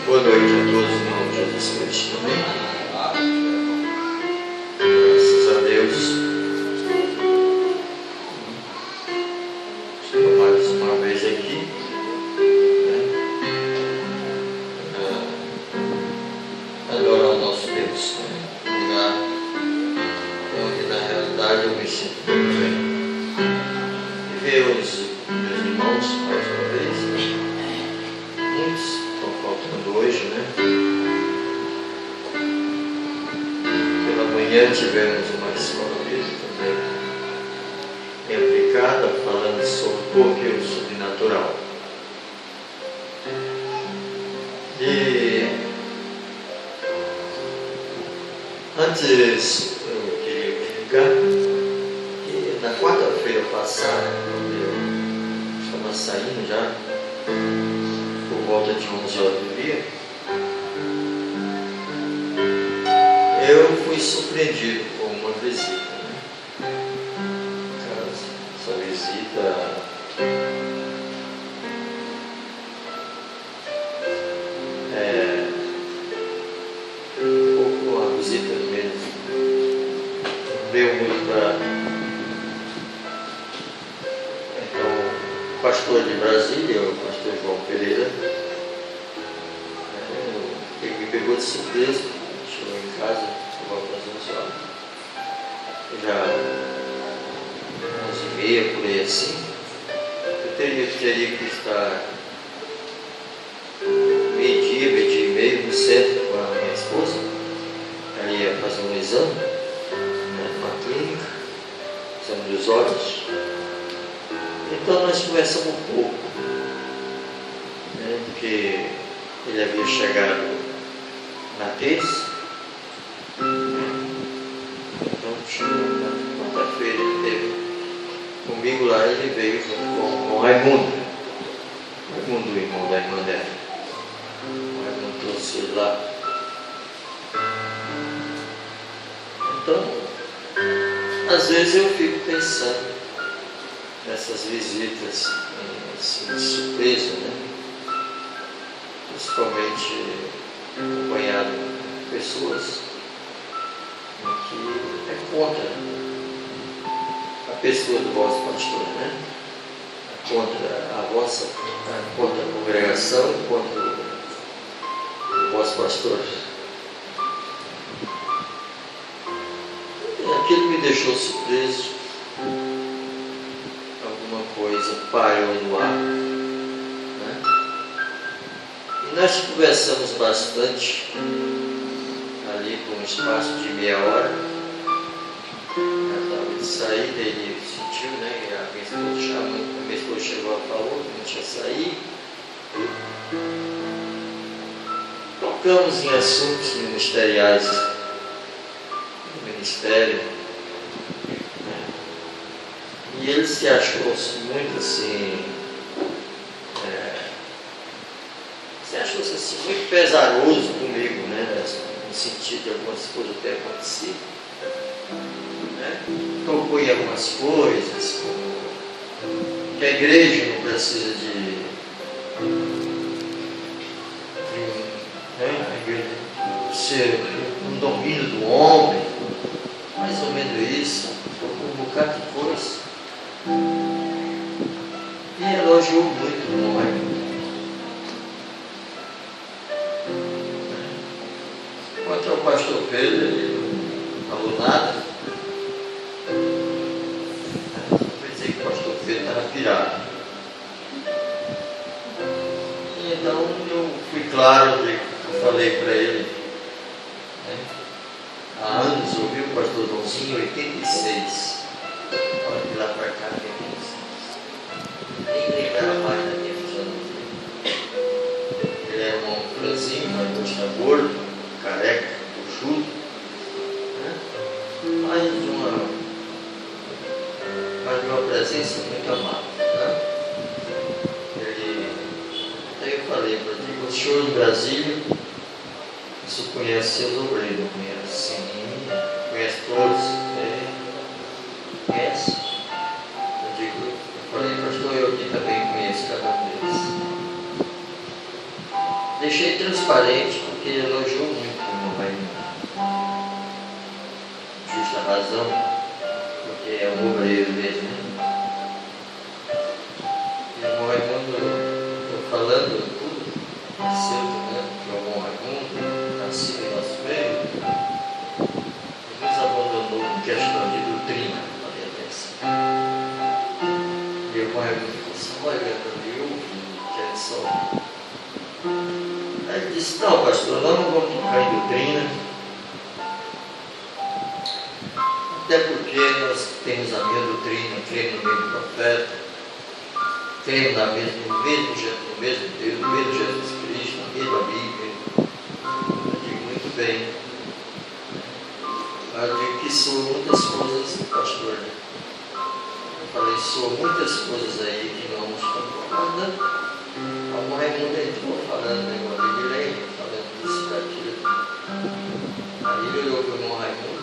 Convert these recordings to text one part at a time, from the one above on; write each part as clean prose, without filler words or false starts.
Boa noite a todos, irmãos de Jesus Cristo. Graças a Deus. Estou mais uma vez aqui, adorar o nosso Deus, um lugar onde na realidade eu me sinto muito bem. E ver os meus irmãos mais uma vez, muitos estão faltando hoje, né? Pela manhã tivemos uma escola mesmo também bem aplicada, falando sobre porque o sobrenatural. E antes eu queria explicar que na quarta-feira passada, quando eu estava saindo já, por volta de 11 horas do dia, eu fui surpreendido com uma visita, né? Essa visita uma visita mesmo, veio muito para o pastor de Brasília, o pastor João Pereira. Ele me pegou de surpresa, chegou em casa, por volta das 11 horas. Já 11h30, por aí assim. Eu teria que estar meio-dia e meio no centro com a minha esposa. Ela ia fazer um exame, numa clínica, exame dos olhos. Então nós conversamos um pouco, porque ele havia chegado na terça, então na quarta-feira ele teve comigo lá, ele veio junto com o Raimundo, o irmão da irmã dela. O Raimundo trouxe ele lá. Então, às vezes eu fico pensando nessas visitas assim, de surpresa, né? Principalmente acompanhado por pessoas que é contra a pessoa do vosso pastor, né? Contra a congregação, contra o vosso pastor. E aquilo me deixou surpreso. Alguma coisa parou no ar, né? E nós conversamos bastante ali por um espaço de meia hora. Já estava de saída, ele sentiu, né? E a minha esposa chamou, a minha esposa chegou e falou que não tinha saído. Tocamos em assuntos ministeriais do ministério. E ele se achou muito assim, muito pesaroso comigo, né? No sentido de algumas coisas ter acontecido, né? Tocou em algumas coisas, como que a igreja não precisa de a igreja ser um domínio do homem, mais ou menos isso, tocou um bocado de coisa. E elogiou muito o irmão Raimundo. Quanto ao pastor Pedro, ele não falou nada. claro, eu falei para ele, né? Há anos eu ouvi o pastor Dãozinho, 86. Olha de lá para cá, 86. Nem lembrava mais da minha fisionomia. Ele era um homem franzino, mas está gordo, careca, buchudo, né? Mas de uma presença muito amável, né? Até eu falei para ele, o senhor em Brasília, o senhor conhece seus obreiros, não conhece? Sim, conhece todos, conhece? Eu falei, pastor, eu aqui também conheço cada um deles. Deixei transparente, porque ele elogiou muito o meu Raimundo. Justa razão, porque é um obreiro mesmo, né? E o meu Raimundo, estou falando tudo, seu, né? Que é o bom Raimundo, nascido em nosso meio, nos abandonou com questão de doutrina, falei até assim. E o bom Raimundo ficou só olhando ali, ouvindo, querendo só. Aí ele disse, não, pastor, nós não vamos tocar em doutrina, até porque nós temos a minha doutrina, cremos no mesmo profeta, cremos no mesmo Deus, no mesmo Jesus Cristo, na mesma Bíblia. Eu digo muito bem. Eu digo que sou muitas coisas, pastor. Eu falei, sou muitas coisas aí que não estão concordando. O Raimundo entrou falando negócio de direito, falando disso e daquilo. Aí ele olhou para o irmão Raimundo,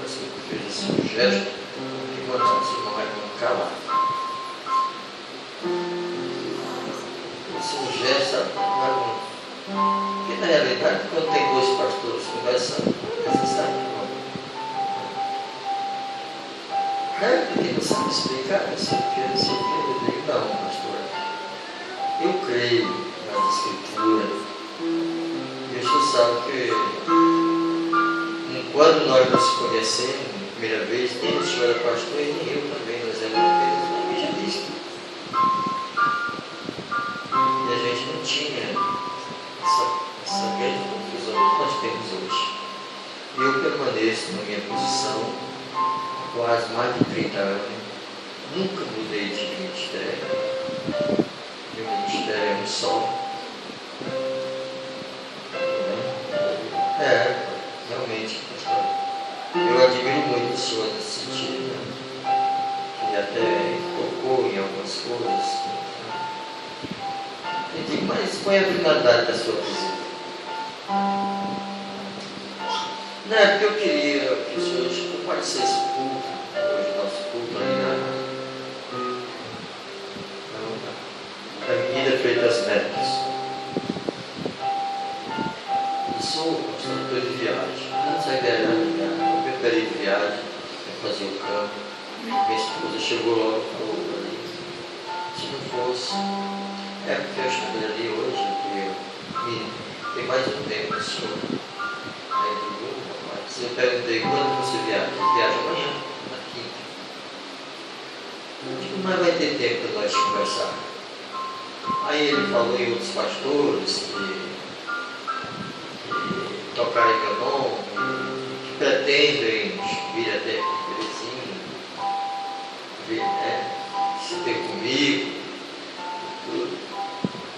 assim, fez assim um gesto, e mandou assim, o irmão Raimundo calar. Esse é um gesto, sabe, Raimundo? Porque na realidade, quando tem dois pastores conversando, não é necessário que não. Porque não sabe explicar, não sei o que. Eu digo, não, pastor. Eu creio nas Escrituras. E o senhor sabe que quando nós nos conhecemos, na primeira vez, nem o senhor era pastor e nem eu também, nós éramos apenas uma evangelista. E a gente não tinha essa grande confusão que nós temos hoje. E eu permaneço na minha posição há quase mais de 30 anos. Nunca mudei de ministério. Meu ministério é um só. Realmente, pastor. Eu admiro muito o senhor nesse sentido, né? Que até tocou em algumas coisas. Eu digo, mas qual é a finalidade da sua visita? Não é porque eu queria que o senhor comparecesse o culto, hoje nosso culto ali na Avenida Freitas Neto. Eu sou pastor de viagem. Antes da guerra, eu preparei de viagem, eu fazia o campo. Minha esposa chegou logo e falou ali, se não fosse, porque eu estou ali hoje, porque tem mais um tempo no senhor. Aí eu perguntei, quando você viaja? Eu viajo amanhã, na quinta. Eu digo, mas vai ter tempo para nós conversar. Aí ele falou em outros pastores que tocaram em meu nome, que pretendem vir até Terezinha, ver, né, se ter comigo, tudo.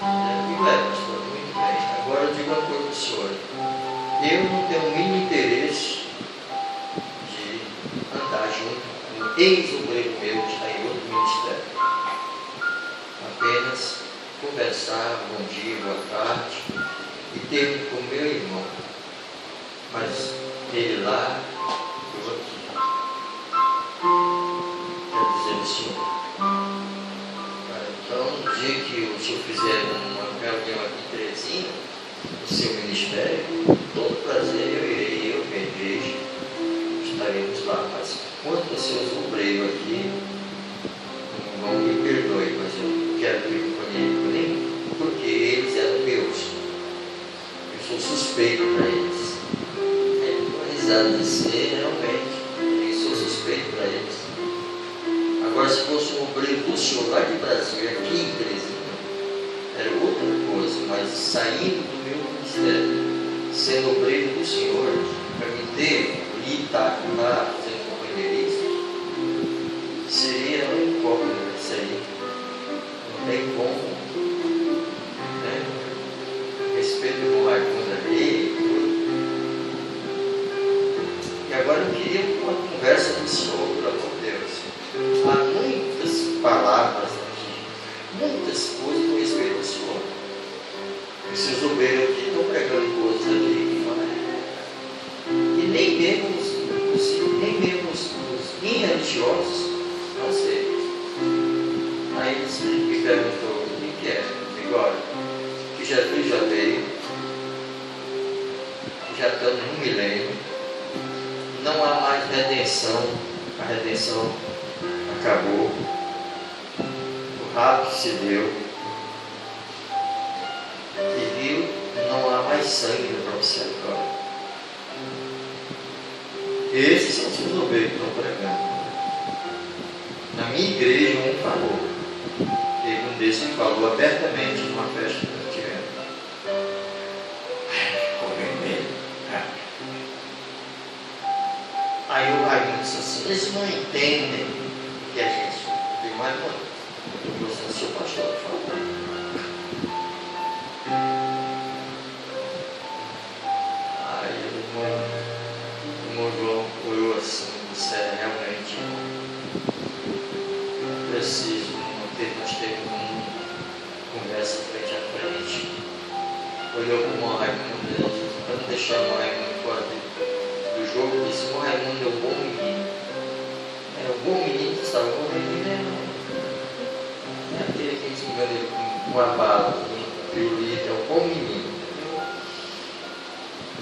Eu digo, pastor, muito bem. Agora eu digo uma coisa para o senhor. Eu não tenho o mínimo interesse de andar junto com um ex-obreiro meu que está em outro ministério. Apenas conversar, bom dia, boa tarde, e ter com o meu irmão. Mas ele lá, eu aqui. Quero dizer o senhor. Então, no dia que o senhor fizer uma reunião aqui em Terezinha, no seu ministério, todo prazer eu irei, eu e a igreja, estaremos lá. Mas quanto aos seus obreiros aqui, não me perdoe, mas eu quero ter companhia com nenhum, porque eles eram meus. Eu sou suspeito para eles. De ser realmente, eu sou suspeito para eles. Agora, se fosse um obreiro do senhor lá de Brasília, aqui em Terezinha, era outra coisa, mas mas saindo do meu ministério, sendo obreiro do Senhor, para me ter e estar lá fazendo companheirismo, seria uma incógnita isso aí. Não tem como, né? Respeito do Raimundo ali e tudo. E agora eu queria uma conversa com o Senhor, pelo amor de Deus. Há muitas palavras aqui, muitas coisas com respeito ao Senhor. Esses obreiros aqui estão pregando coisas aqui que não é. E nem mesmo os irreligiosos não sei. Aí ele me perguntou o que é. Agora, que Jesus já veio, já estamos no milênio, não há mais redenção, a redenção acabou, o rapto se deu, e viu, não há mais sangue no propiciatório. Esses são os obreiros que estão pregando. Na minha igreja, um falou, teve um desses que falou abertamente numa festa que nós tivemos. Ficou vermelho. Aí o Raimundo disse assim: eles não entendem que a gente. Eu falei: mas não, eu estou gostando do seu pastor, por favor. Aí o irmão João olhou assim e disse: realmente, preciso manter, nós temos uma conversa frente a frente. Olhou para o irmão Raimundo, para não deixar o irmão Raimundo fora do jogo, disse: o irmão Raimundo é um bom menino. É um bom menino que estava com ele, não é aquele que a gente engana ele com uma bala, com um pirulito, é um bom menino.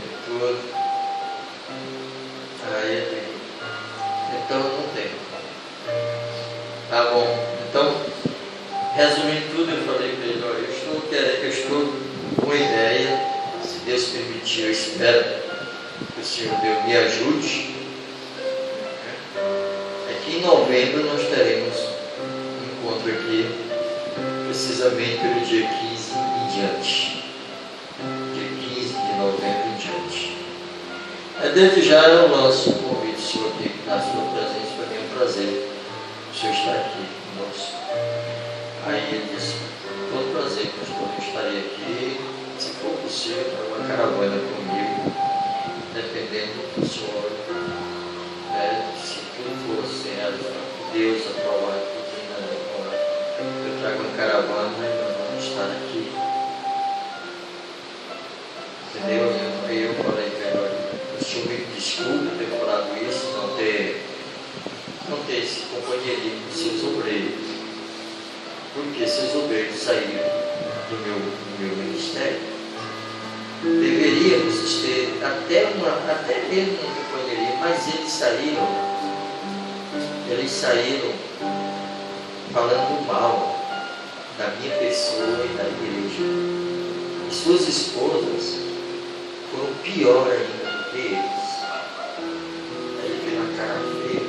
É tudo. Aí eu digo: então não tem. Tá bom. Então, resumindo tudo, eu falei para ele: olha, eu estou com uma ideia, se Deus permitir, eu espero que o Senhor Deus me ajude. É que em novembro nós teremos um encontro aqui, precisamente pelo dia 15 em diante. Dia 15 de novembro em diante. Desde já eu lanço um convite, Senhor, aqui na sua presença, para mim é um prazer o Senhor estar aqui conosco. Aí ele disse: todo prazer, pastor, eu estarei aqui, se for possível, para uma caravana comigo, dependendo do Senhor, se tudo for assim, Deus aprovar tudo, eu trago uma caravana e nós vamos estar aqui. Entendeu? Aí eu falei para ele: o Senhor me desculpe ter falado isso, não ter esse companheirismo com seus obreiros, porque seus obreiros saíram do meu ministério. Deveríamos ter até mesmo um companheirismo, mas eles saíram falando mal da minha pessoa e da igreja. E suas esposas foram pior ainda do que eles. Aí ele veio na cara feia.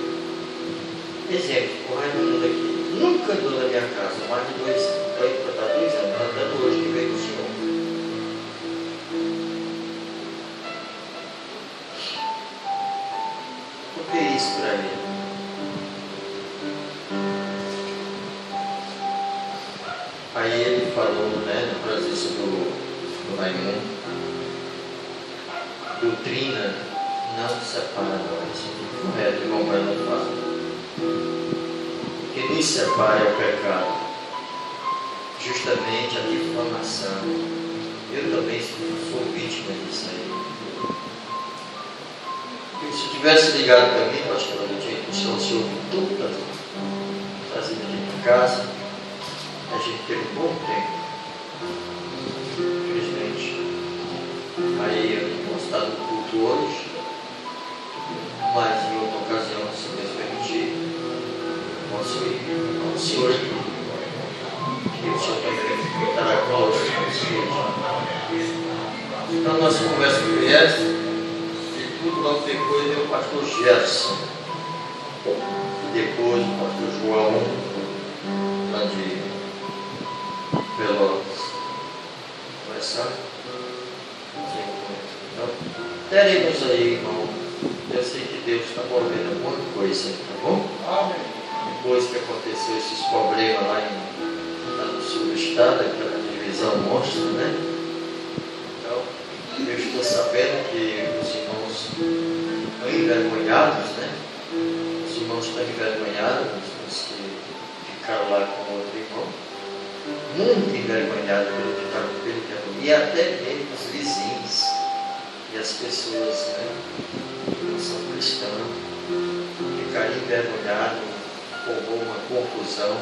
Exemplo, o Raimundo aqui nunca andou na minha casa, mais de 2 anos, andando hoje que veio do Senhor. Por que isso para ele? Aí ele falou, né, na presença do Raimundo: doutrina não separa nós. Correto, irmão, para não falar. O que nos separa é o pecado, justamente a difamação. Eu também sou vítima disso aí. Se eu tivesse ligado para mim, pastor, eu tinha que o senhor ouviu tudo, trazido aqui para casa, a gente teve um bom tempo, infelizmente. Aí eu não posso estar no culto hoje, mas em outra ocasião, se Deus permitir, posso ir ao Senhor aqui. E o Senhor também estará conosco nesse dia. Então, nossa conversa foi essa. E tudo logo depois veio o pastor Gerson. E depois o pastor João, lá de Pelotas. Vai sabe? Então, teremos aí, irmão. Eu sei que Deus está movendo alguma coisa, tá bom? Amém. Depois que aconteceu esses problemas lá no sul do estado, aquela divisão monstra, né? Então, eu estou sabendo que os irmãos estão envergonhados, né? Os irmãos estão envergonhados, os que ficaram lá com o outro irmão, muito envergonhados pelo que aconteceu, e até mesmo os vizinhos e as pessoas, né, que não são cristãos, ficaram envergonhados, formou uma confusão,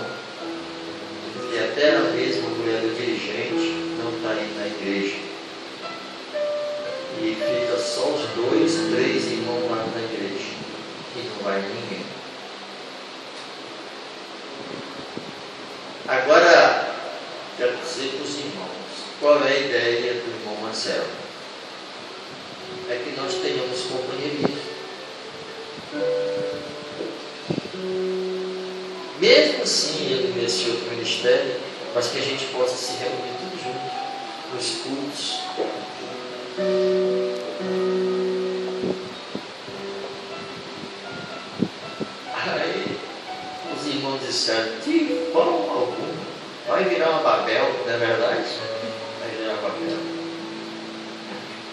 e até a mesma mulher do dirigente não está indo na igreja. E fica só os 2, 3 irmãos lá na igreja. E não vai ninguém. Agora, quero dizer para os irmãos, qual é a ideia do irmão Marcelo? É que nós tenhamos companheirismo. Mesmo assim, ele nesse outro ministério, mas que a gente possa se reunir tudo junto, nos cultos. Aí os irmãos disseram, de forma alguma, vai virar uma Babel, não é verdade? Vai virar uma Babel.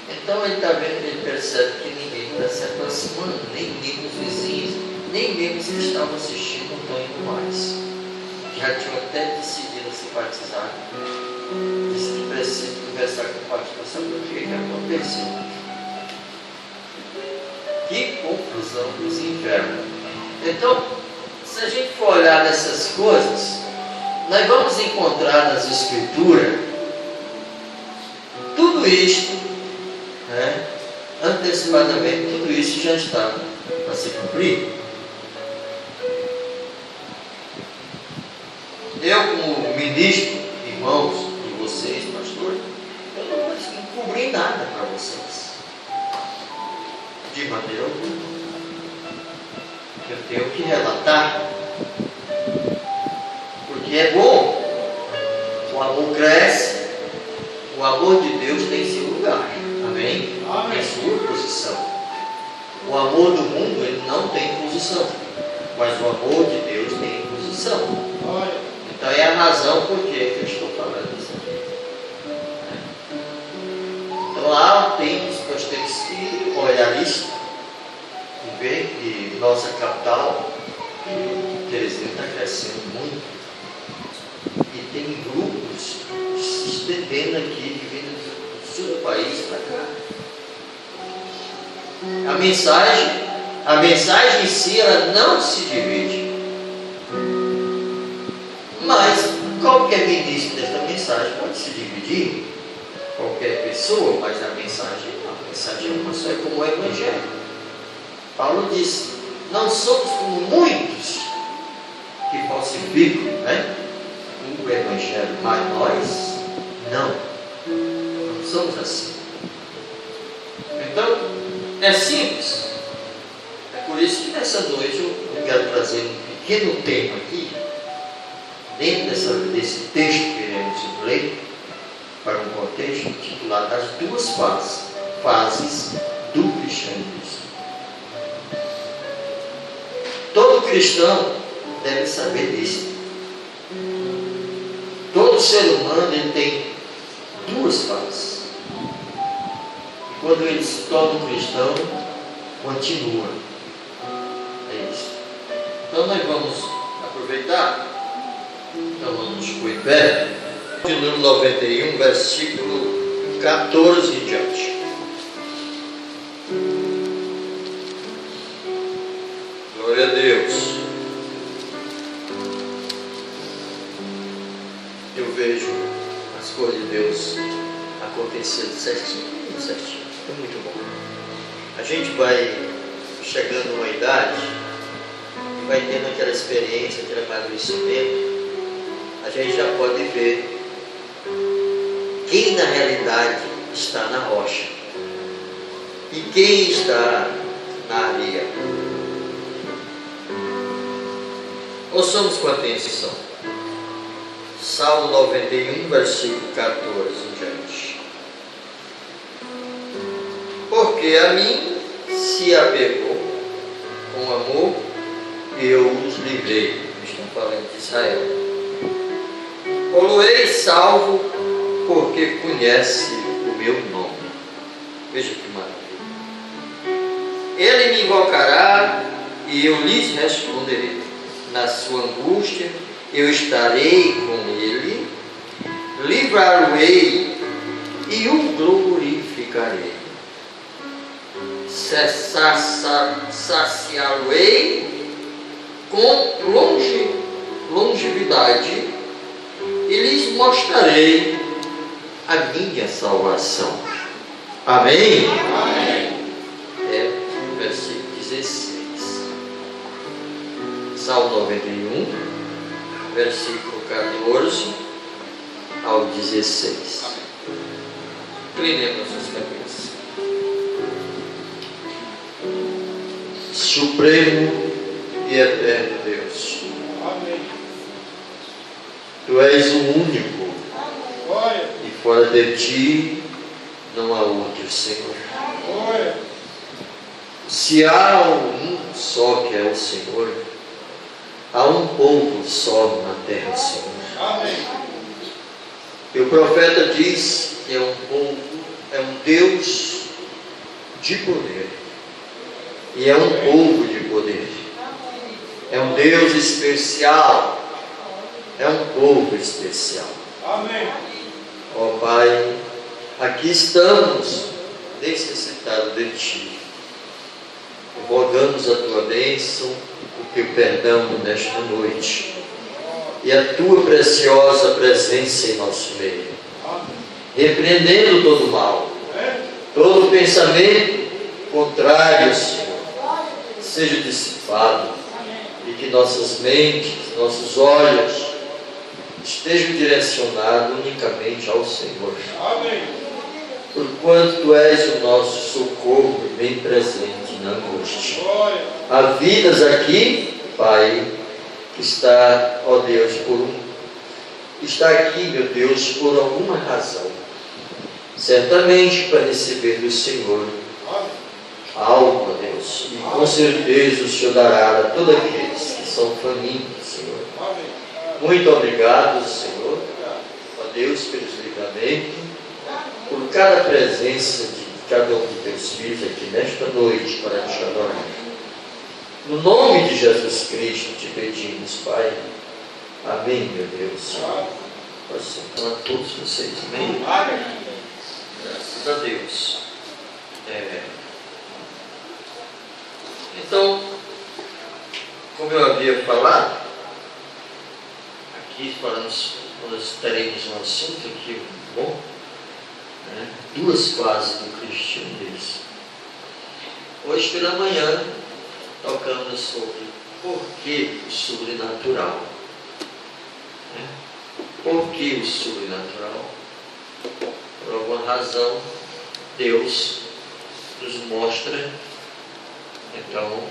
Então ele está vendo, ele percebe que ninguém está se aproximando, nem mesmo os vizinhos, nem mesmo os que estavam assistindo não estão indo mais. Já tinham até decidido se batizar. Disse que precisa conversar com o pastor, sabe o que aconteceu? Que confusão dos infernos. Então, se a gente for olhar nessas coisas, nós vamos encontrar nas Escrituras tudo isto, né? Antecipadamente, tudo isso já estava para se cumprir. Eu, como ministro, irmãos, e vocês, pastor, eu não vou encobrir nada para vocês. De maneira alguma. Eu tenho que relatar. Porque é bom. O amor cresce. O amor de Deus tem seu lugar. Amém? Amém. Tem sua posição. O amor do mundo, ele não tem posição. Mas o amor de Deus tem posição. Olha. Então é a razão por que eu estou falando isso aqui. Então há tempos que nós temos que olhar isso e ver que nossa capital, Teresina, está crescendo muito. E tem grupos se estendendo aqui, que vêm do sul do país para cá. A mensagem em si, ela não se divide. Mas qualquer ministro desta mensagem pode se dividir, qualquer pessoa, mas a mensagem é uma só, é como o Evangelho. Paulo disse, não somos como muitos que falsificam, né, o Evangelho, mas nós não somos assim. Então, é simples. É por isso que nessa noite eu quero trazer um pequeno tema aqui, dentro desse texto que iremos ler, para um contexto intitulado As Duas Fases do Cristianismo. Todo cristão deve saber disso. Todo ser humano ele tem duas fases. E quando ele se torna um cristão, continua. É isso. Então nós vamos aproveitar. Então vamos pôr em pé. De número 91, versículo 14 em diante. Glória a Deus. Eu vejo as coisas de Deus acontecendo certinho. É muito bom. A gente vai chegando numa idade e vai tendo aquela experiência, aquele amadurecimento. A gente já pode ver quem na realidade está na rocha e quem está na areia. Ouçamos com atenção. Salmo 91, versículo 14 em diante. porque a mim se apegou com amor, eu os livrei. Estão falando de Israel. Poloei salvo, porque conhece o meu nome. Veja que maravilha. Ele me invocará e eu lhes responderei. Na sua angústia eu estarei com ele, livrá-lo-ei e o glorificarei. Saciá-lo-ei com longevidade e lhes mostrarei a minha salvação. Amém? Amém. É o versículo 16. Salmo 91, versículo 14 ao 16. Inclinemos nossas cabeças. Supremo e eterno Deus, amém. Tu és o único, e fora de ti não há outro, Senhor. Se há um só que é o Senhor, há um povo só na terra, Senhor. Amém. E o profeta diz que é um povo, é um Deus de poder, e é um povo de poder. É um Deus especial. É um povo especial. Amém. Ó Pai, aqui estamos necessitados de Ti. Rogamos a Tua bênção, o Teu perdão nesta noite e a Tua preciosa presença em nosso meio. Repreendendo todo mal, todo pensamento contrário, Senhor, seja dissipado. E que nossas mentes, nossos olhos estejam direcionados unicamente ao Senhor. Amém. Porquanto Tu és o nosso socorro bem presente na angústia. Há vidas aqui, Pai, que está, ó Deus, está aqui, meu Deus, por alguma razão. Certamente para receber do Senhor algo, ó Deus, e com certeza o Senhor dará a todos aqueles que são famintos, Senhor. Muito obrigado, Senhor, ó Deus, pelos livramentos, por cada presença de cada um de teus filhos aqui nesta noite para te adorar. No nome de Jesus Cristo te pedimos, Pai. Amém, meu Deus. Então, a todos vocês, amém? Graças a Deus. Então, como eu havia falado, aqui nós teremos um assunto aqui bom, né? Duas fases do cristianismo. Hoje pela manhã tocamos sobre por que o sobrenatural. Né? Por que o sobrenatural? Por alguma razão, Deus nos mostra, então,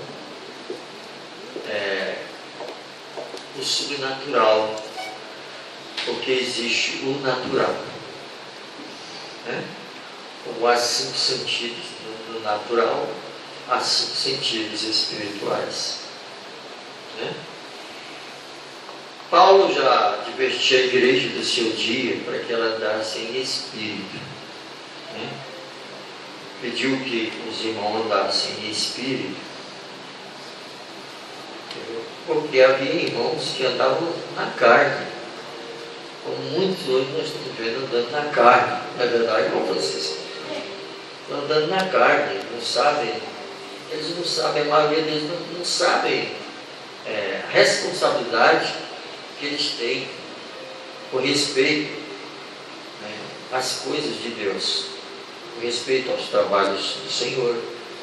o sobrenatural, porque existe o natural. Né? Como há 5 sentidos no natural, há 5 sentidos espirituais. Né? Paulo já advertia a igreja do seu dia para que ela andasse em espírito. Né? Pediu que os irmãos andassem em espírito, porque havia irmãos que andavam na carne, como muitos hoje nós estamos vendo andando na carne. Na verdade, como vocês estão andando na carne, não sabem, eles não sabem, a maioria deles não sabem a responsabilidade que eles têm com respeito, né, às coisas de Deus, com respeito aos trabalhos do Senhor,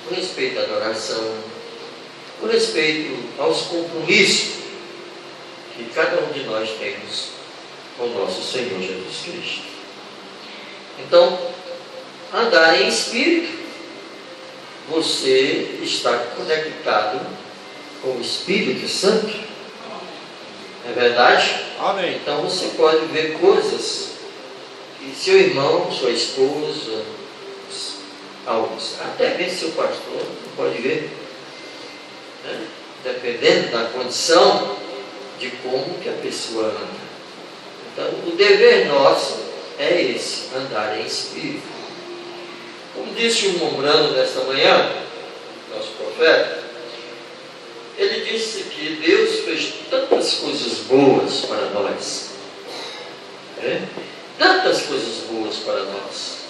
com respeito à adoração, com respeito aos compromissos que cada um de nós temos com o nosso Senhor Jesus Cristo. Então, andar em espírito, você está conectado com o Espírito Santo. Não é verdade? Amém. Então você pode ver coisas que seu irmão, sua esposa, até mesmo seu pastor não pode ver, né? Dependendo da condição de como que a pessoa anda. Então, o dever nosso é esse, andar em espírito. Como disse o Mombrano nesta manhã, nosso profeta, ele disse que Deus fez tantas coisas boas para nós, né? Tantas coisas boas para nós.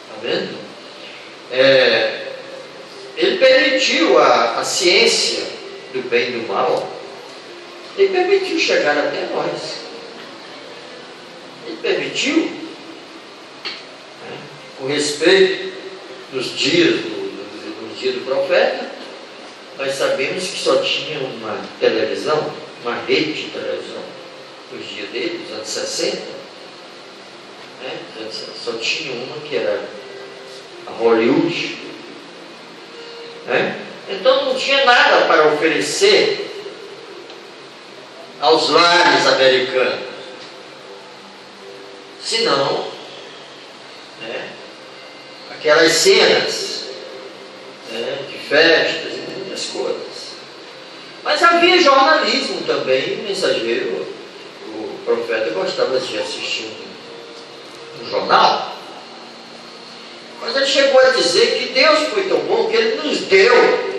Está vendo? Ele permitiu a ciência do bem e do mal. Ele permitiu chegar até nós. Ele permitiu, né? Com respeito nos dias do profeta, nós sabemos que só tinha uma televisão, uma rede de televisão nos dias dele, nos anos 60, né? Só tinha uma que era a Hollywood, né? Então não tinha nada para oferecer aos lares americanos, senão, né, aquelas cenas, né, de festas e muitas coisas. Mas havia jornalismo também. O mensageiro, o profeta, gostava de assistir um jornal. Mas ele chegou a dizer que Deus foi tão bom que Ele nos deu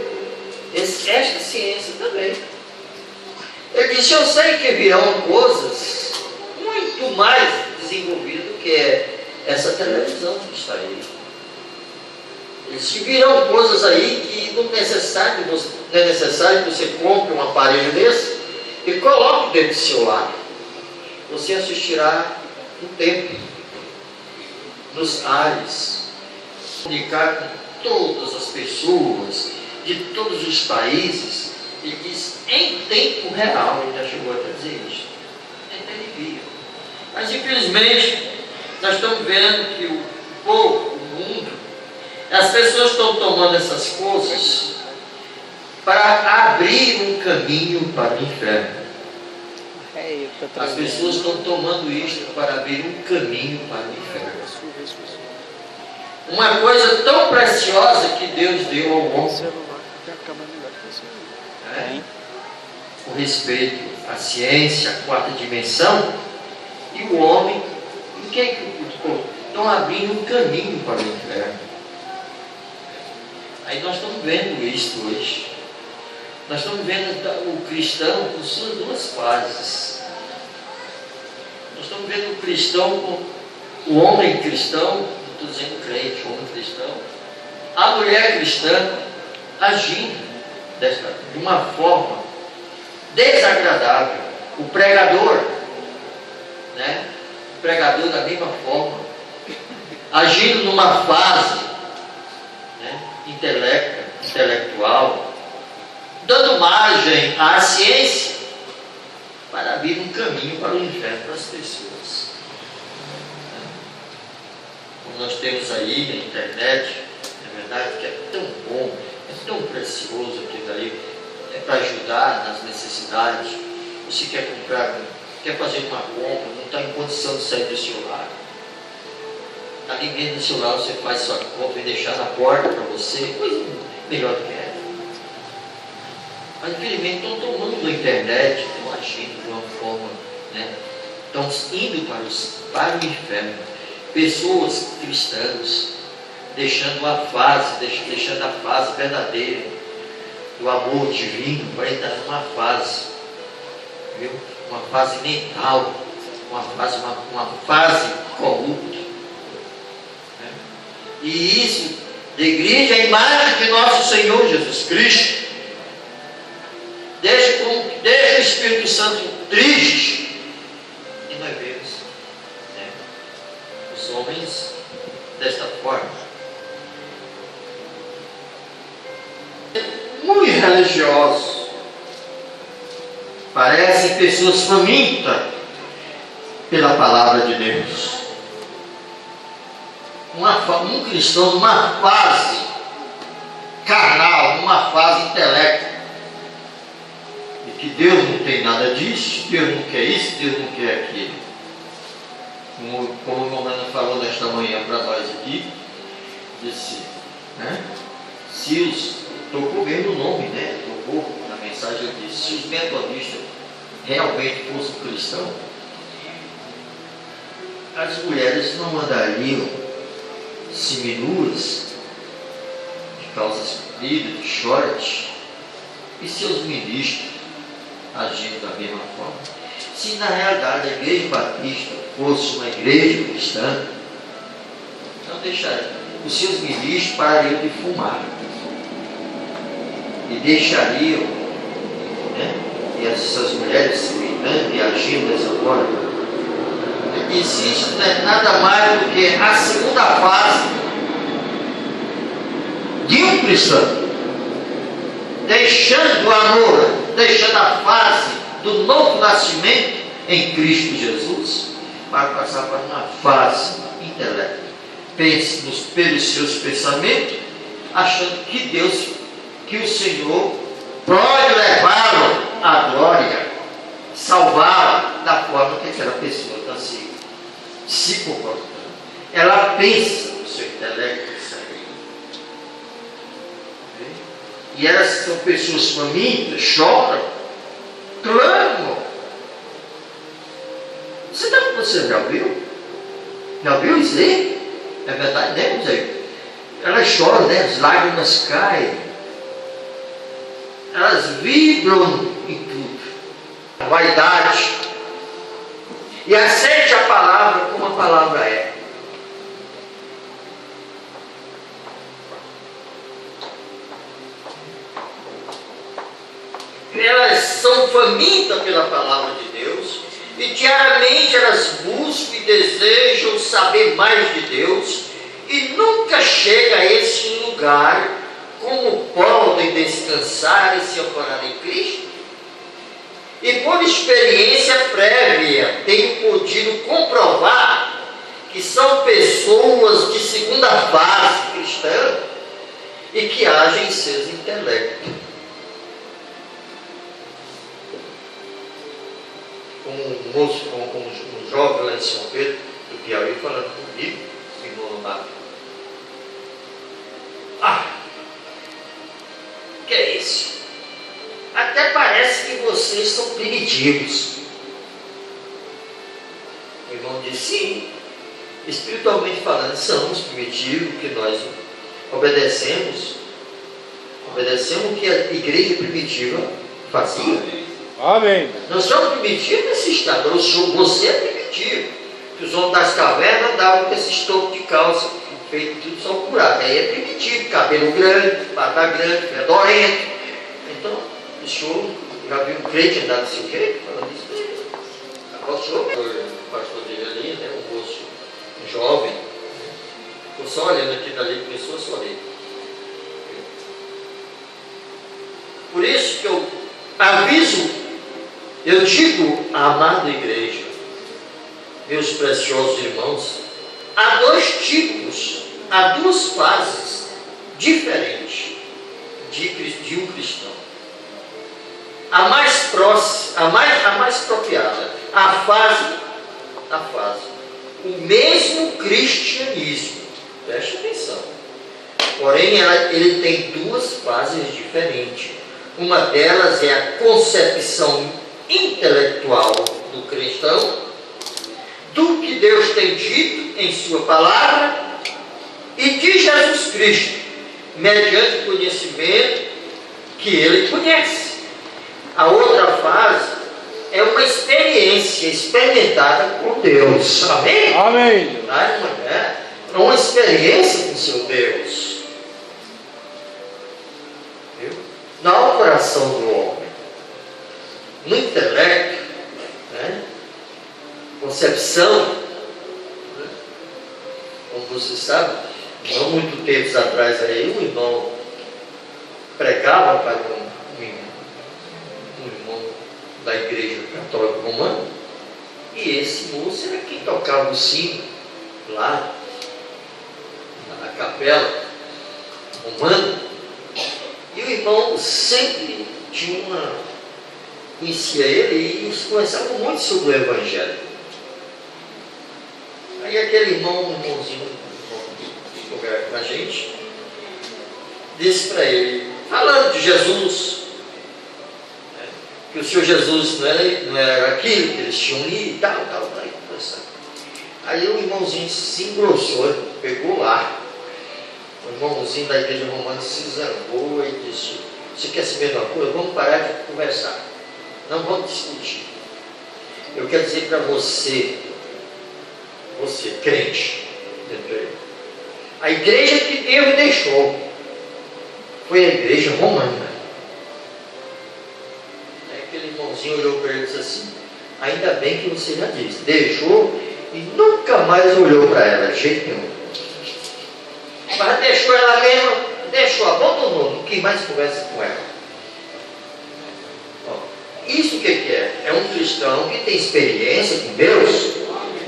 esta ciência também. Ele disse: eu sei que virão coisas muito mais desenvolvidas do que essa televisão que está aí. Ele disse: virão coisas aí que não é necessário que você compre um aparelho desse e coloque dentro do seu lar. Você assistirá no templo, nos ares, comunicar com todas as pessoas de todos os países. Ele diz em tempo real. Ele já chegou a dizer isso. Então ele via. Mas infelizmente nós estamos vendo que o povo, o mundo, as pessoas estão tomando essas coisas para abrir um caminho para o inferno. As pessoas estão tomando isto para abrir um caminho para o inferno. Uma coisa tão preciosa que Deus deu ao homem, o respeito à ciência, à quarta dimensão, e o homem, o que é que estão abrindo um caminho para o inferno? Aí nós estamos vendo isso hoje. Nós estamos vendo o cristão com suas duas fases. Nós estamos vendo o cristão com o homem cristão, não estou dizendo crente, o homem cristão, a mulher cristã agindo de uma forma desagradável. O pregador, né? O pregador da mesma forma, agindo numa fase, né, intelectual, dando margem à ciência para abrir um caminho para o inferno para as pessoas. Como nós temos aí na internet, é verdade que é tão bom, é tão precioso aquilo ali, é para ajudar nas necessidades. Você quer comprar, quer fazer uma compra, não está em condição de sair do seu lar. Ali dentro do seu lar você faz sua compra e deixar na porta para você, coisa melhor do que essa. Mas infelizmente estão tomando a internet, estão agindo de uma forma, né? Estão indo para o inferno. Pessoas cristãs deixando a fase verdadeira do amor divino para entrar numa fase, viu? Uma fase mental, uma fase corrupta, né? E isso degride a imagem de nosso Senhor Jesus Cristo. Deixa o Espírito Santo triste. E nós vemos, né, os homens desta forma, muito religiosos, parecem pessoas famintas pela palavra de Deus. Um cristão numa fase carnal, numa fase intelectual, que Deus não tem nada disso, Deus não quer isso, Deus não quer aquilo. Como o Romano falou nesta manhã para nós aqui, desse, né? Tocou mesmo o nome, né? Tocou na mensagem, ele disse, se os metodistas realmente fossem cristãos, as mulheres não andariam seminuas, de calças compridas, de short, e seus ministros agindo da mesma forma. Se na realidade a igreja batista fosse uma igreja cristã, não deixaria. Os seus ministros parariam de fumar e deixariam, né? E essas mulheres se cuidando e agindo dessa forma. Existe, não é nada mais do que a segunda fase de um cristão, deixando o amor, deixando a fase do novo nascimento em Cristo Jesus, para passar para uma fase intelectual. Pense pelos seus pensamentos, achando que o Senhor pode levá-lo à glória, salvá-lo da forma que aquela pessoa está se comportando. Ela pensa no seu intelecto, e elas são pessoas famintas, choram, clamam. Você já viu? Já viu isso aí? É verdade, né, Zé? Elas choram, né? As lágrimas caem. Elas vibram em tudo. A vaidade. E aceite a palavra como a palavra é. Elas são famintas pela palavra de Deus e diariamente elas buscam e desejam saber mais de Deus e nunca chega a esse lugar como podem descansar e se ancorar em Cristo. E por experiência prévia tenho podido comprovar que são pessoas de segunda fase cristã e que agem em seus intelectos. Um jovem lá em São Pedro, do Piauí, falando comigo, irmão Marco. Que é isso? Até parece que vocês são primitivos. O irmão disse, sim, espiritualmente falando, somos primitivos, que nós obedecemos o que a igreja primitiva fazia. Amém. Nós somos primitivos nesse estado. Você é primitivo. Que os homens das cavernas andavam com esse estopo de calça, feito tudo só curado. Aí é primitivo, cabelo grande, barba grande, fedorento. Então, o senhor já viu um crente andar desse jeito? Falando isso mesmo. Agora o senhor, o pastor dele ali, né, um moço, um jovem, ficou só olhando aqui dali, começou a sorrir. Por isso que eu aviso. Eu digo, amada igreja, meus preciosos irmãos, há duas fases diferentes de um cristão. A mais próxima, a mais apropriada, a fase, o mesmo cristianismo. Preste atenção. Porém, ele tem duas fases diferentes. Uma delas é a concepção intelectual do cristão, do que Deus tem dito em sua palavra e de Jesus Cristo, mediante o conhecimento que ele conhece. A outra fase é uma experiência experimentada com Deus. Amém? Amém. É uma experiência com seu Deus. Viu? Não o coração do homem. No intelecto, né? Concepção, né? Como você sabe, não muito tempo atrás aí, um irmão pregava para um irmão da igreja católica romana, e esse moço era quem tocava o sino lá na capela romana, e o irmão sempre tinha conhecia ele e eles conversavam muito sobre o Evangelho. Aí aquele irmãozinho lugar com a gente, disse para ele, falando de Jesus, né, que o Senhor Jesus não era aquilo que eles tinham lido e tal, conversando. Aí o irmãozinho se engrossou, pegou lá. O irmãozinho da igreja romana se zangou e disse, você quer saber de uma coisa? Vamos parar de conversar. Não vamos discutir. Eu quero dizer para você, crente, a igreja que Deus deixou foi a igreja romana. Aí aquele irmãozinho olhou para ele e disse assim, ainda bem que você já disse, deixou e nunca mais olhou para ela de jeito nenhum. Mas deixou ela mesmo, abandonou, não quis mais conversa com ela. Bom, isso o que é? É um cristão que tem experiência com Deus,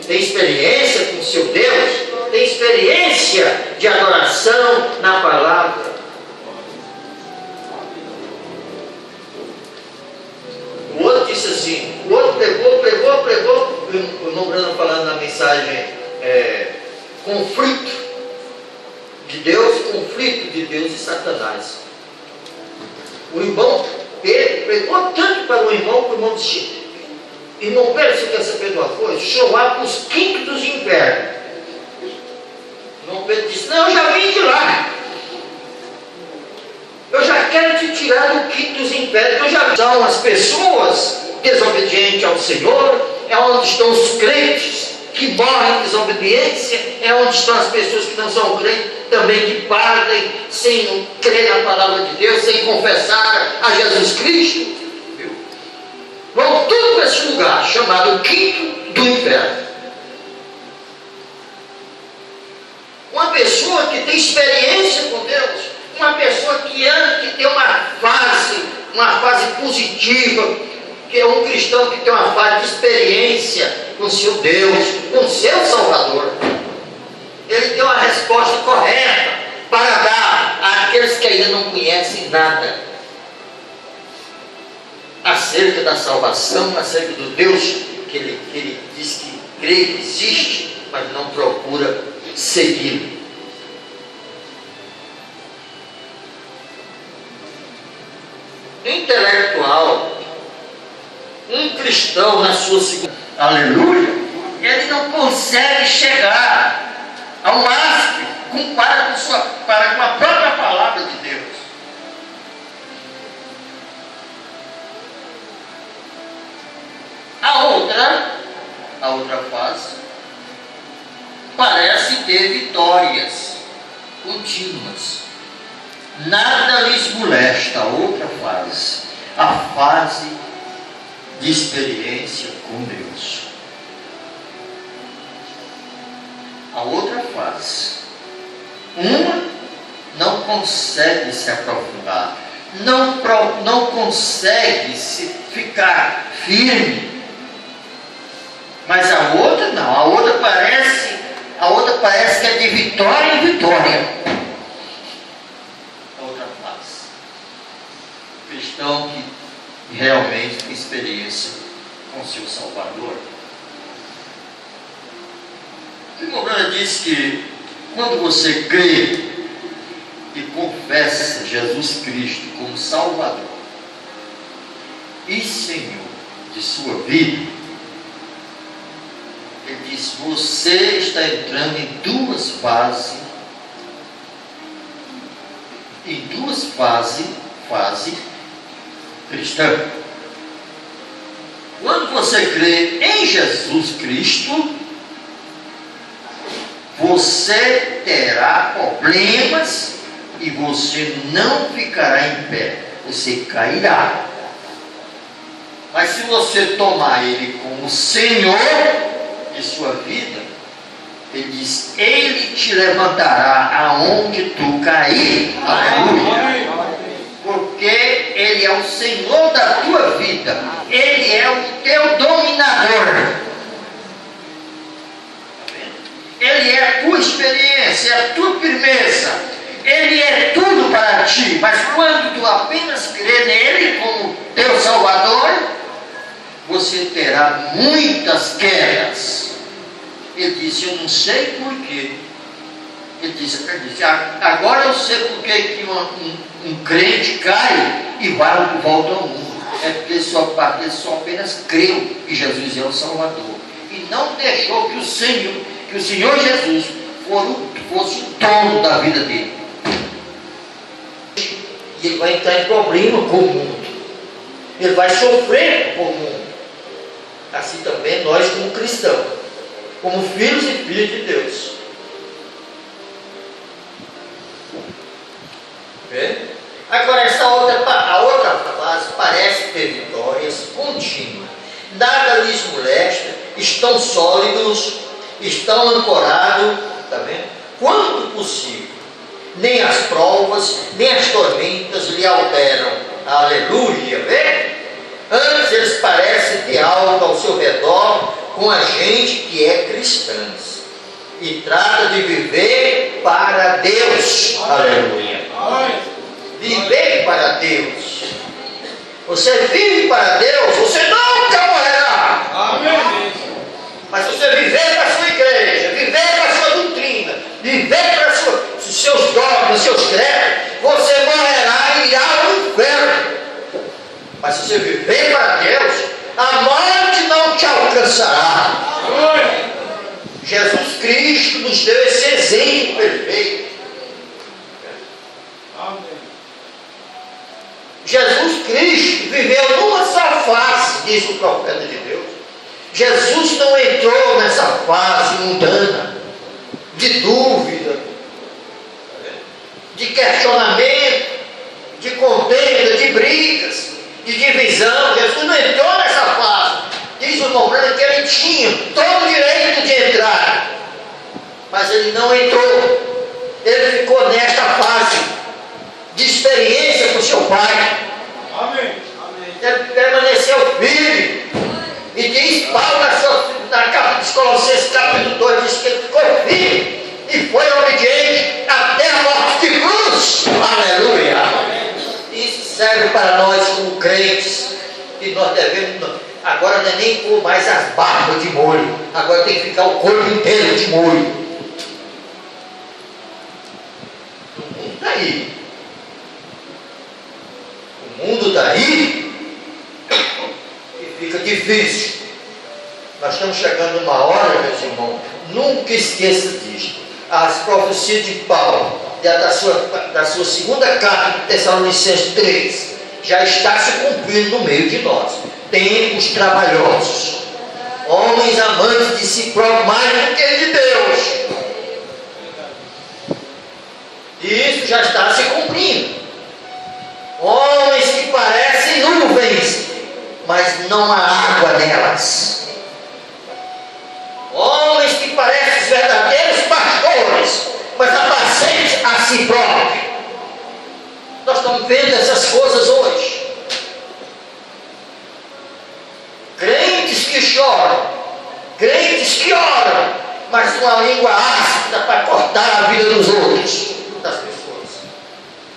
tem experiência com o seu Deus, tem experiência de adoração na palavra. O outro disse assim, o outro pregou, o irmão Bruno falando na mensagem, conflito de Deus e Satanás. O irmão Pedro pregou tanto para o irmão que o irmão disse, irmão Pedro, você quer saber de uma coisa? O senhor vai para os quintos dos infernos. O irmão Pedro disse, não, eu já vim de lá. Eu já quero te tirar do quinto dos infernos. Eu já são as pessoas desobedientes ao Senhor, é onde estão os crentes que morrem em desobediência, é onde estão as pessoas que não são crentes, também que partem sem crer na palavra de Deus, sem confessar a Jesus Cristo. Viu? Vão tudo para esse lugar, chamado quinto do inferno. Uma pessoa que tem experiência com Deus, uma pessoa que tem uma fase positiva, que é um cristão que tem uma fase de experiência com seu Deus, com seu Salvador, ele tem uma resposta correta para dar àqueles que ainda não conhecem nada acerca da salvação, acerca do Deus que ele diz que crê que existe, mas não procura segui-lo. Intelectual, um cristão na sua segunda, aleluia, ele não consegue chegar ao máximo para com a própria palavra de Deus. A outra fase parece ter vitórias contínuas, nada lhes molesta. A outra fase, a fase de experiência com Deus. A outra fase, uma não consegue se aprofundar, não consegue se ficar firme, mas a outra não, a outra parece que é de vitória em vitória. A outra fase, cristão que realmente tem experiência com seu Salvador. O irmão Branham diz que quando você crê e confessa Jesus Cristo como Salvador e Senhor de sua vida, ele diz, você está entrando em duas fases cristã. Quando você crê em Jesus Cristo, você terá problemas e você não ficará em pé, você cairá. Mas se você tomar Ele como Senhor de sua vida, Ele diz, Ele te levantará aonde tu cair. Aleluia. Porque Ele é o Senhor da tua vida, Ele é o teu dominador. Ele é a tua experiência, é a tua firmeza, Ele é tudo para ti. Mas quando tu apenas crê nele como teu Salvador, você terá muitas quedas. Ele disse, eu não sei porquê, Ele disse, agora eu sei porque que um crente cai e volta ao mundo. É porque ele só apenas creu que Jesus é o Salvador. E não deixou que o Senhor Jesus fosse o dono da vida dele. E ele vai entrar em problema com o mundo. Ele vai sofrer com o mundo. Assim também nós como cristãos, como filhos e filhas de Deus. Agora a outra fase parece ter vitórias contínuas. Nada lhes molesta, estão sólidos, estão ancorados, está vendo? Quanto possível. Nem as provas, nem as tormentas lhe alteram. Aleluia, vê? Antes eles parecem ter algo ao seu redor com a gente que é cristã e trata de viver para Deus. Aleluia. Viver para Deus. Você vive para Deus, você nunca morrerá. Amém. Mas se você viver para a sua igreja, viver para a sua doutrina, viver para os seus dogmas, seus credos, você morrerá e irá ao inferno. Mas se você viver para Deus, a morte não te alcançará. Jesus Cristo nos deu esse exemplo perfeito. Jesus Cristo viveu numa só face, diz o profeta de Deus. Jesus não entrou nessa fase mundana de dúvida, de questionamento, de contenda, de brigas, de divisão. Jesus não entrou nessa fase. Diz o irmão Branco que ele tinha todo o direito de entrar, mas ele não entrou. Ele ficou nesta fase de experiência com seu pai. Amém. Ele permaneceu firme. E diz Paulo na carta dos Colossenses, capítulo 2, diz que ele ficou firme e foi obediente até a morte de cruz. Aleluia. Isso serve para nós como crentes, que nós devemos, agora não é nem pôr mais as barbas de molho, agora tem que ficar o corpo inteiro de molho. O mundo está aí. O mundo está aí e fica difícil. Nós estamos chegando numa hora, meus irmãos, nunca esqueça disto. As profecias de Paulo, da sua segunda carta de Tessalonicenses 3, já está se cumprindo no meio de nós. Tempos trabalhosos, homens amantes de si próprios mais do que de Deus. E isso já está se cumprindo. Homens que parecem nuvens, mas não há água nelas. Homens que parecem verdadeiros pastores, mas apacentes a si próprios. Nós estamos vendo essas coisas hoje. Crentes que choram, crentes que oram, mas com a língua ácida para cortar a vida dos outros, das pessoas.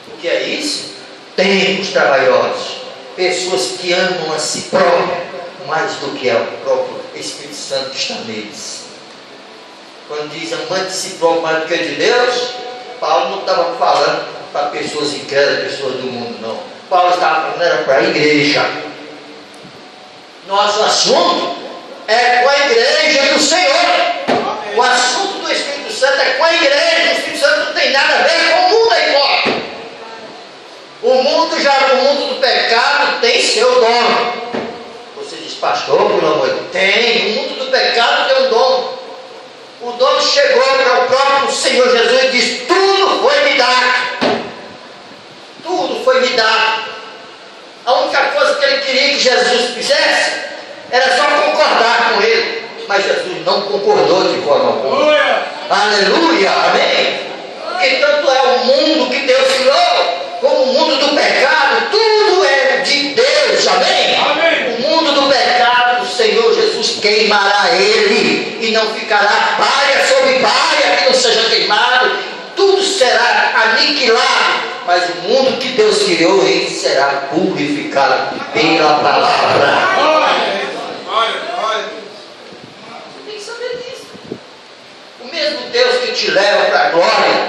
O que é isso? Tempos trabalhosos. Pessoas que amam a si próprias mais do que ao próprio Espírito Santo que está neles. Quando diz amante de si próprio mais do que de Deus, Paulo não estava falando para pessoas incrédulas, pessoas do mundo, não. Paulo estava falando era para a igreja. Nosso assunto é com a igreja do Senhor. O assunto do Espírito Santo é com a igreja. O Espírito Santo não tem nada a ver com o mundo aí fora. O mundo do pecado tem seu dono. Você diz, pastor, pelo amor de Deus, tem. O mundo do pecado tem um dono. O dono chegou para o próprio Senhor Jesus e disse: tudo foi me dado. Tudo foi me dado. A única coisa que ele queria que Jesus fizesse era só concordar com ele. Mas Jesus não concordou de forma alguma. Aleluia, amém? Porque tanto é o mundo que Deus criou, como o mundo do pecado, tudo é de Deus, amém? Amém. O mundo do pecado, o Senhor Jesus queimará ele, e não ficará palha sobre palha que não seja queimado, tudo será aniquilado, mas o mundo que Deus criou, ele será purificado pela palavra. Você tem que saber disso. O mesmo Deus que te leva para a glória,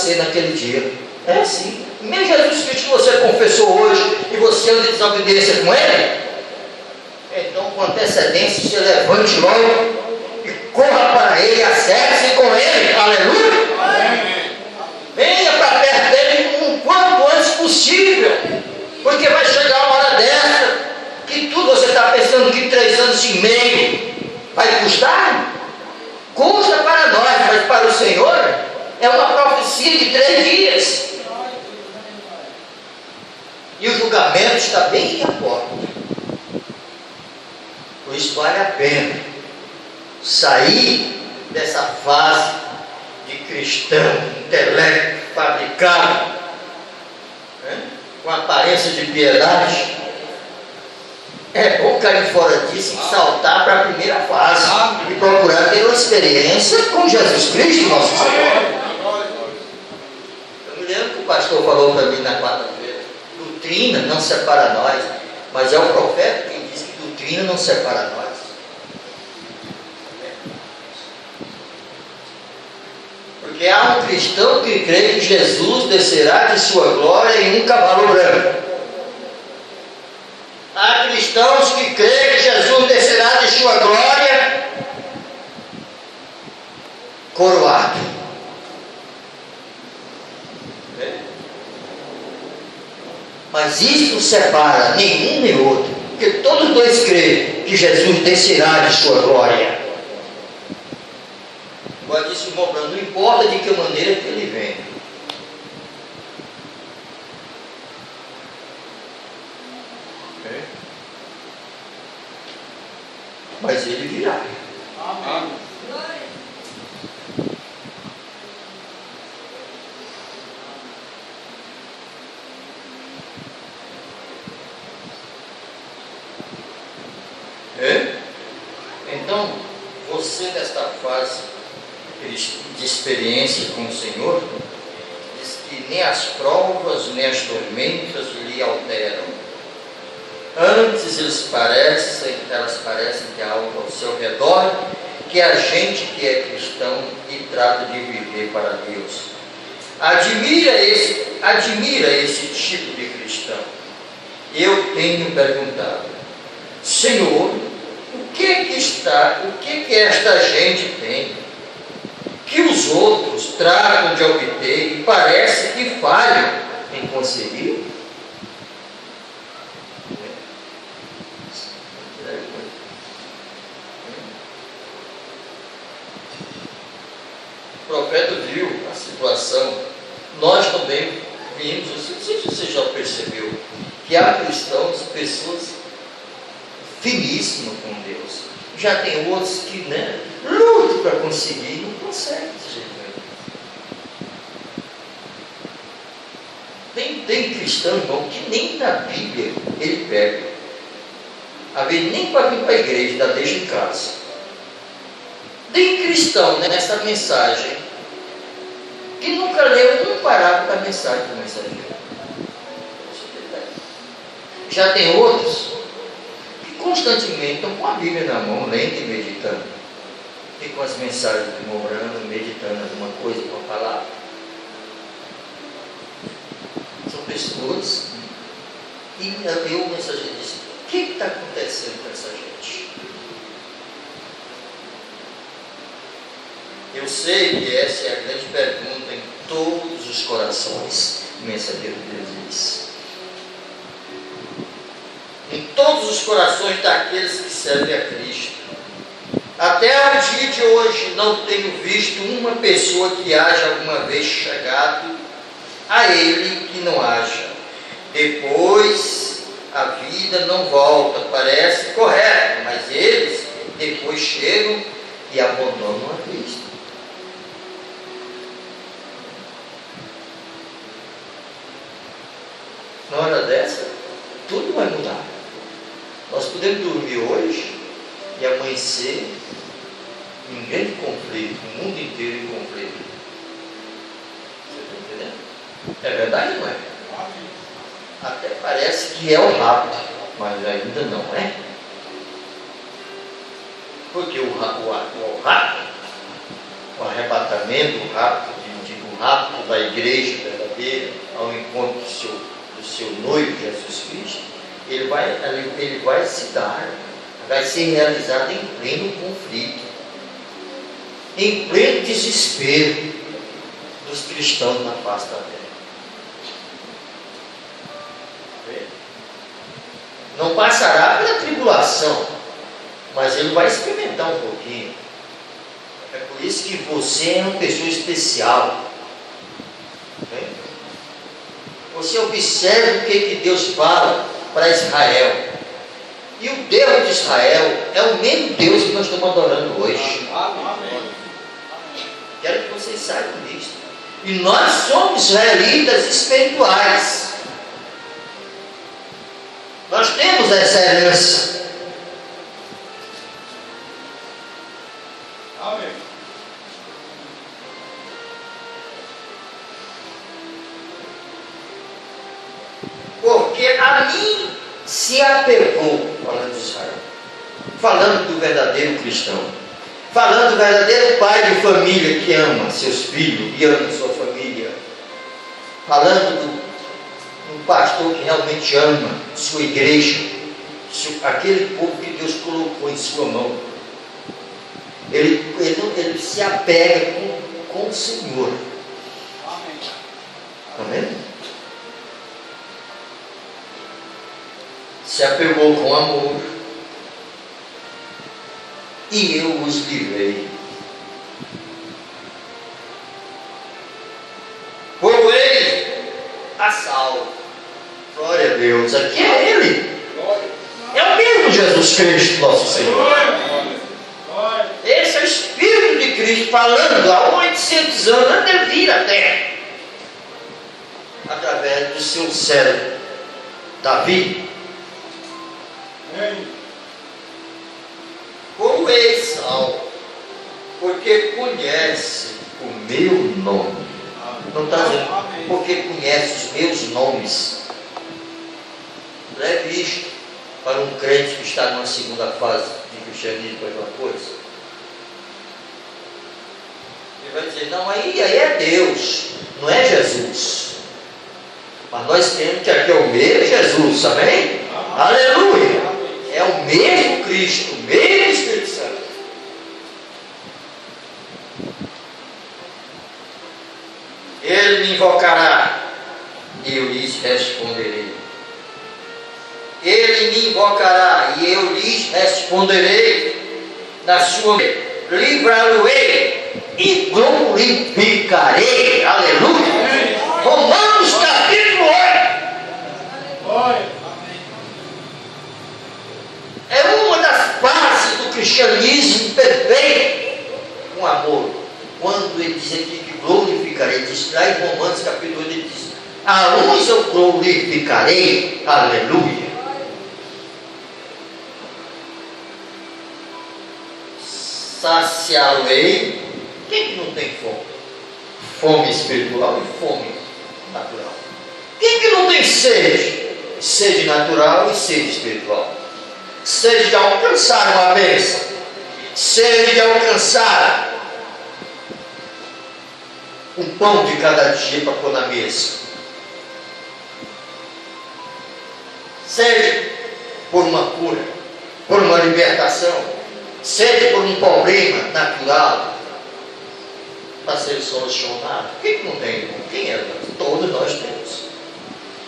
padecer naquele dia. É assim. Mesmo Jesus Cristo que você confessou hoje e você anda em desobediência com Ele, então com antecedência você levante logo e corra para Ele, acerte-se com Ele. Aleluia! Venha para perto dele o quanto antes possível, porque vai chegar uma hora dessa que tudo você está pensando que 3 anos e meio vai custar. Custa para nós, mas para o Senhor é uma profecia de 3 dias. E o julgamento está bem à porta. Por isso vale a pena sair dessa fase de cristão, intelecto, fabricado, né? Com aparência de piedade. É bom cair fora disso e saltar para a primeira fase e procurar ter uma experiência com Jesus Cristo, nosso Senhor. Eu me lembro que o pastor falou para mim na quarta-feira: doutrina não separa nós, mas é o profeta quem diz que doutrina não separa nós. Porque há um cristão que crê que Jesus descerá de sua glória em um cavalo branco. Há cristãos que creem que Jesus descerá de sua glória coroado. Mas isso não separa nenhum nem outro, porque todos dois creem que Jesus descerá de sua glória. Agora disse o irmão Bruno, não importa de que maneira que ele vem. Mas ele virá. Amém. Então, você nesta fase de experiência com o Senhor, diz que nem as provas, nem as tormentas lhe alteram. Antes elas parecem que há algo ao seu redor, que a gente que é cristão e trata de viver para Deus. Admira esse tipo de cristão. Eu tenho perguntado: Senhor, o que esta gente tem, que os outros tratam de obter e parece que falham em conseguir? O profeta viu a situação, nós também vimos, não sei se você já percebeu, que há cristãos, pessoas finíssimas com Deus. Já tem outros que lutam para conseguir, não conseguem desse jeito. Tem cristão, irmão, que nem na Bíblia ele pega. Às vezes nem para vir para a igreja, ainda deixa em casa. Tem cristão nessa mensagem que nunca leu um parágrafo da mensagem do mensageiro. Já tem outros que constantemente estão com a Bíblia na mão, lendo e meditando. E com as mensagens memorando, meditando alguma coisa para falar. São pessoas. E o mensageiro disse: o que está acontecendo com essa gente? Eu sei que essa é a grande pergunta em todos os corações, o mensageiro de Deus diz. Em todos os corações daqueles que servem a Cristo. Até o dia de hoje não tenho visto uma pessoa que haja alguma vez chegado a Ele que não haja. Depois a vida não volta, parece correto, mas eles depois chegam e abandonam a Cristo. Na hora dessa, tudo vai mudar. Nós podemos dormir hoje e amanhecer em grande conflito, o mundo inteiro em conflito. Você está entendendo? É verdade, não é? Até parece que é o rapto, mas ainda não é. Porque o rapto, o arrebatamento, o rápido da igreja verdadeira ao encontro do seu noivo Jesus Cristo, ele vai se dar, vai ser realizado em pleno conflito, em pleno desespero dos cristãos na face da terra. Não passará pela tribulação, mas ele vai experimentar um pouquinho. É por isso que você é uma pessoa especial. Você observa o que Deus fala para Israel. E o Deus de Israel é o mesmo Deus que nós estamos adorando hoje. Amém. Quero que vocês saibam disso. E nós somos israelitas espirituais. Nós temos essa herança. Amém. Porque a mim se apegou, falando de Israel, falando do verdadeiro cristão, falando do verdadeiro pai de família que ama seus filhos e ama sua família, falando do pastor que realmente ama sua igreja, aquele povo que Deus colocou em sua mão. Ele se apega com o Senhor. Está vendo? Se apegou com amor, e eu os livrei. Povoei a salvo. Glória a Deus. Aqui é Ele. É o mesmo Jesus Cristo, nosso Senhor. Esse é o Espírito de Cristo falando há 800 anos antes de vir à terra, através do seu servo Davi. Povoei salvo, porque conhece o meu nome. Não está dizendo porque conhece os meus nomes. Não é visto para um crente que está numa segunda fase de cristianismo para alguma coisa. Ele vai dizer, não, aí é Deus, não é Jesus. Mas nós temos que aqui é o mesmo Jesus, amém? Aleluia! É o mesmo Cristo, o mesmo Espírito Santo. Ele me invocará e eu lhes responderei. Ele me invocará e eu lhes responderei. Na sua livrá-lo-ei e glorificarei. Aleluia. Romanos capítulo 8. É uma das bases do cristianismo perfeito, com amor. Quando ele diz aqui que glorificarei, diz lá em Romanos capítulo 8, ele diz, a uns eu glorificarei, aleluia. Saciá-lo-ei. Quem que não tem fome? Fome espiritual e fome natural. Quem que não tem sede? Sede natural e sede espiritual. Sede de alcançar uma bênção, sede de alcançar o pão de cada dia para pôr na mesa, sede por uma cura, por uma libertação, sede por um problema natural para ser solucionado. Quem não tem? Quem é? Todos nós temos.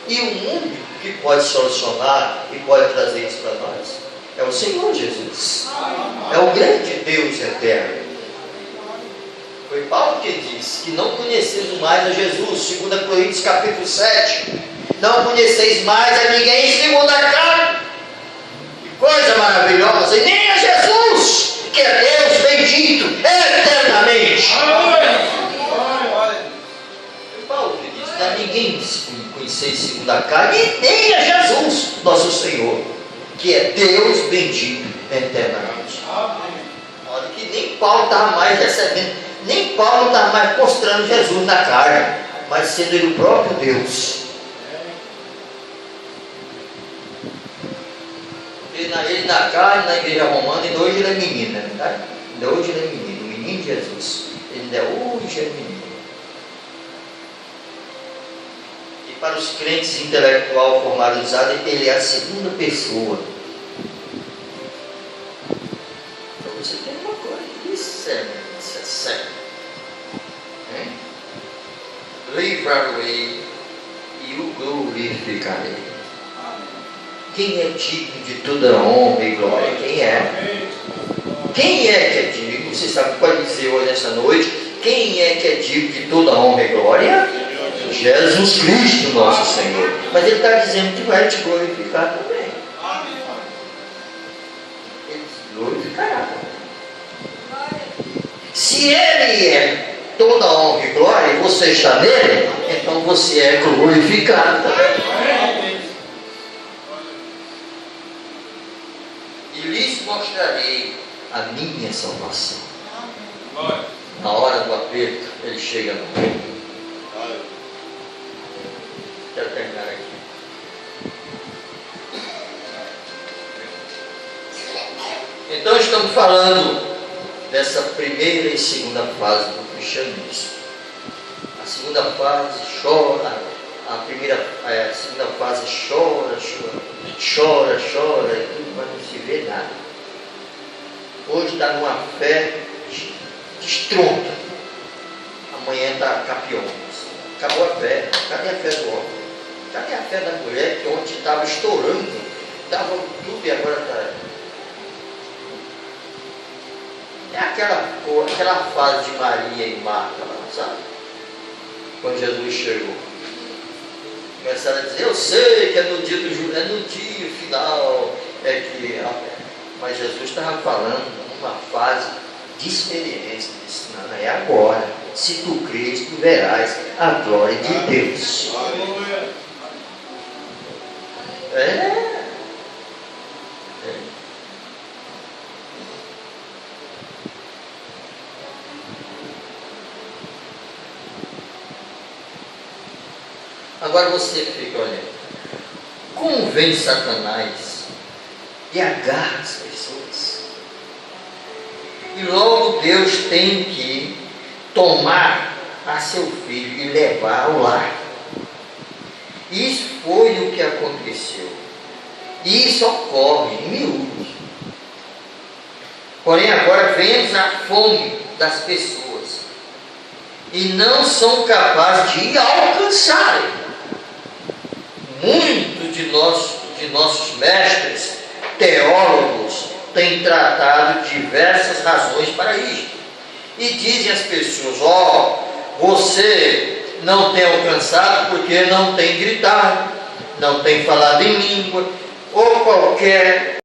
E o único que pode solucionar e pode trazer isso para nós é o Senhor Jesus. É o grande Deus eterno. Foi Paulo que disse que não conhecemos mais a Jesus, 2 Coríntios capítulo 7. Não conheceis mais a ninguém segundo a carne. Que coisa maravilhosa. E nem a Jesus, que é Deus bendito eternamente. Foi Paulo que disse, a ninguém conheceis segundo a carne, e nem a Jesus, nosso Senhor, que é Deus bendito eternamente. Olha que nem Paulo estava mais recebendo, nem Paulo estava mais mostrando Jesus na carne, mas sendo ele o próprio Deus. Ele na carne, na igreja romana, ainda hoje ele é menino, não é verdade? Ainda hoje ele é menino, o menino Jesus. Ele ainda hoje é menino. para os crentes intelectual formalizado, ele é a segunda pessoa. Então você tem uma coisa, isso é sério. Livrar-o-ei e o glorificarei. Quem é digno de toda honra e glória? Quem é? Quem é que é digno? Você sabe, pode dizer hoje, nessa noite, quem é que é digno de toda honra e glória? Jesus Cristo, nosso Senhor. Mas Ele está dizendo que vai te glorificar também. Ele te glorificará. Se Ele é toda honra e glória e você está nele, então você é glorificado também. E lhes mostrarei a minha salvação. Na hora do aperto, Ele chega no meio. Quero terminar aqui. Então estamos falando dessa primeira e segunda fase do cristianismo. A segunda fase chora, a segunda fase chora, e tudo, mas não se vê nada. Hoje está numa fé de estronda. Amanhã está capião. Acabou a fé. Cadê a fé do homem? Cadê a fé da mulher que ontem estava estourando? Estava tudo e agora está. É aquela fase de Maria e Marta, sabe? Quando Jesus chegou. Começaram a dizer, eu sei que é no dia do julgamento, é no dia final, mas Jesus estava falando numa fase de experiência, disse, não, é agora. Se tu crês, tu verás a glória de Deus. Agora você fica olhando, como vem Satanás e agarra as pessoas. E logo Deus tem que tomar a seu filho e levar ao lar. Isso foi o que aconteceu. Isso ocorre em miúdos. Porém agora vemos a fome das pessoas e não são capazes de alcançarem. Muitos de nossos mestres, teólogos, têm tratado diversas razões para isto. E dizem às pessoas, você não tem alcançado porque não tem gritado, não tem falado em língua, ou qualquer